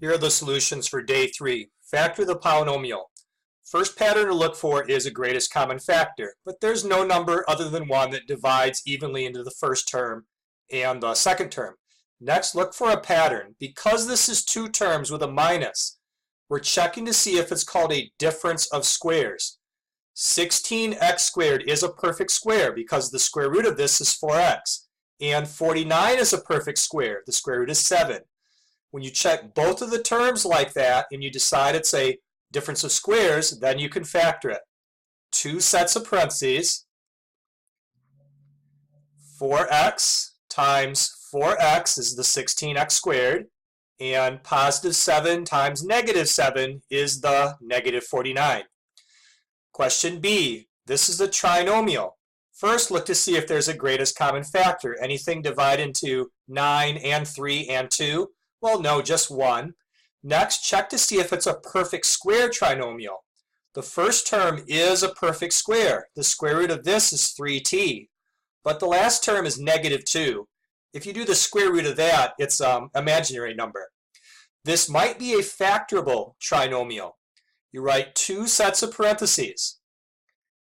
Here are the solutions for day 3. Factor the polynomial. First pattern to look for is a greatest common factor, but there's no number other than 1 that divides evenly into the first term and the second term. Next, look for a pattern. Because this is 2 terms with a minus, we're checking to see if it's called a difference of squares. 16x squared is a perfect square because the square root of this is 4x. And 49 is a perfect square. The square root is 7. When you check both of the terms like that and you decide it's a difference of squares, then you can factor it. 2 sets of parentheses, 4x times 4x is the 16x squared, and positive 7 times negative 7 is the negative 49. Question B, this is a trinomial. First, look to see if there's a greatest common factor. Anything divide into 9 and 3 and 2? Well, no, just 1. Next, check to see if it's a perfect square trinomial. The first term is a perfect square. The square root of this is 3t. But the last term is negative 2. If you do the square root of that, it's an imaginary number. This might be a factorable trinomial. You write 2 sets of parentheses.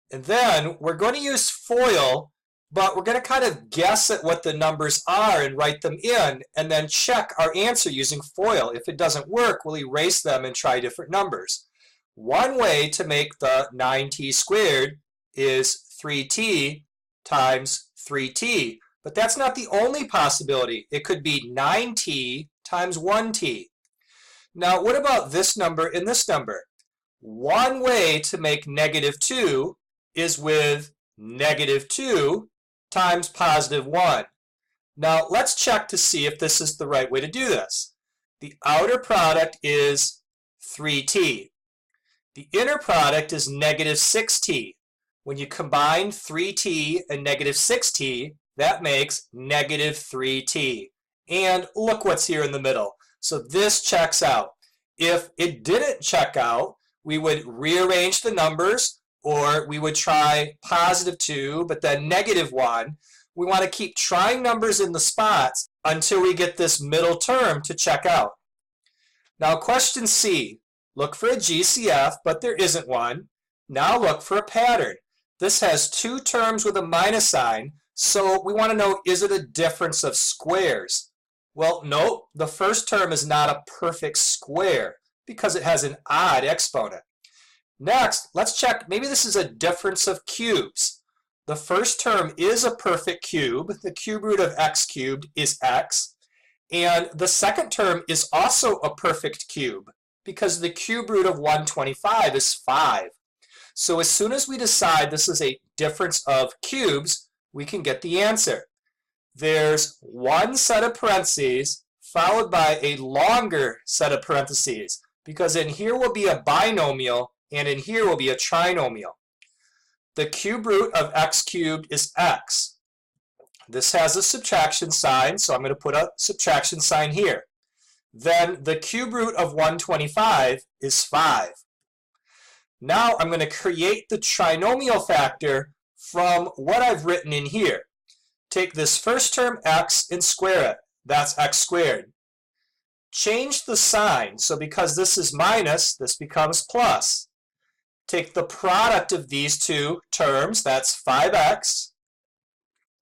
And then we're going to use FOIL, but we're going to kind of guess at what the numbers are and write them in, and then check our answer using FOIL. If it doesn't work, we'll erase them and try different numbers. One way to make the 9t squared is 3t times 3t, but that's not the only possibility. It could be 9t times 1t. Now, what about this number and this number? One way to make negative 2 is with negative 2 times positive 1. Now let's check to see if this is the right way to do this. The outer product is 3t. The inner product is negative 6t. When you combine 3t and negative 6t, that makes negative 3t. And look what's here in the middle. So this checks out. If it didn't check out, we would rearrange the numbers, or we would try positive 2, but then negative 1. We want to keep trying numbers in the spots until we get this middle term to check out. Now question C. Look for a GCF, but there isn't one. Now look for a pattern. This has 2 terms with a minus sign, so we want to know, is it a difference of squares? Well, no, the first term is not a perfect square because it has an odd exponent. Next, let's check, maybe this is a difference of cubes. The first term is a perfect cube. The cube root of x cubed is x. And the second term is also a perfect cube because the cube root of 125 is 5. So as soon as we decide this is a difference of cubes, we can get the answer. There's 1 set of parentheses followed by a longer set of parentheses because in here will be a binomial and in here will be a trinomial. The cube root of x cubed is x. This has a subtraction sign, so I'm going to put a subtraction sign here. Then the cube root of 125 is 5. Now I'm going to create the trinomial factor from what I've written in here. Take this first term x and square it. That's x squared. Change the sign, so because this is minus, this becomes plus. Take the product of these 2 terms, that's 5x,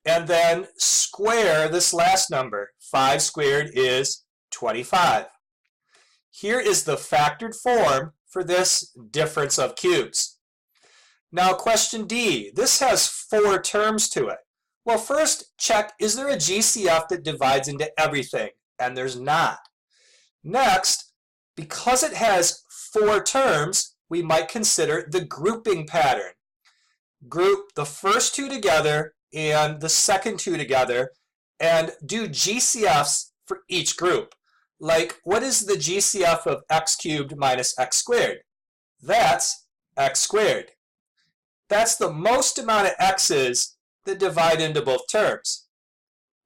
and then square this last number. 5 squared is 25. Here is the factored form for this difference of cubes. Now question D, this has 4 terms to it. Well, first check, is there a GCF that divides into everything? And there's not. Next, because it has 4 terms, we might consider the grouping pattern. Group the first 2 together and the second 2 together and do GCFs for each group. Like, what is the GCF of x cubed minus x squared? That's x squared. That's the most amount of x's that divide into both terms.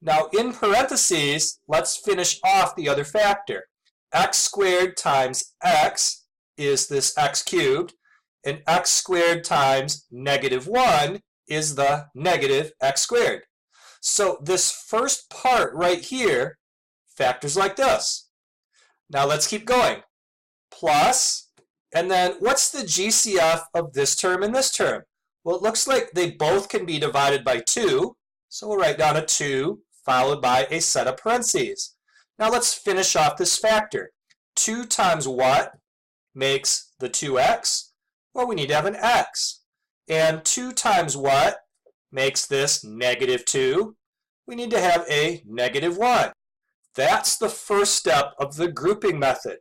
Now in parentheses, let's finish off the other factor. X squared times x is this x cubed, and x squared times negative 1 is the negative x squared. So this first part right here factors like this. Now let's keep going. Plus, and then what's the GCF of this term and this term? Well, it looks like they both can be divided by 2. So we'll write down a 2 followed by a set of parentheses. Now let's finish off this factor. 2 times what makes the 2x? Well, we need to have an x. And 2 times what makes this negative 2? We need to have a negative 1. That's the first step of the grouping method.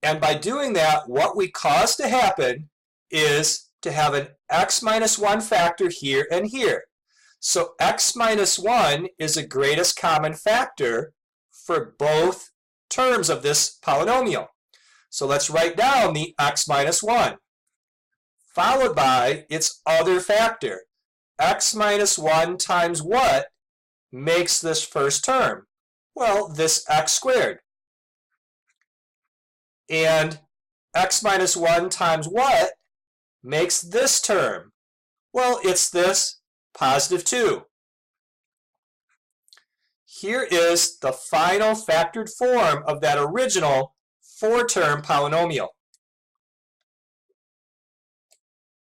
And by doing that, what we cause to happen is to have an x minus 1 factor here and here. So x minus 1 is a greatest common factor for both terms of this polynomial. So let's write down the x minus 1, followed by its other factor. X minus 1 times what makes this first term? Well, this x squared. And x minus 1 times what makes this term? Well, it's this positive 2. Here is the final factored form of that original 4-term polynomial.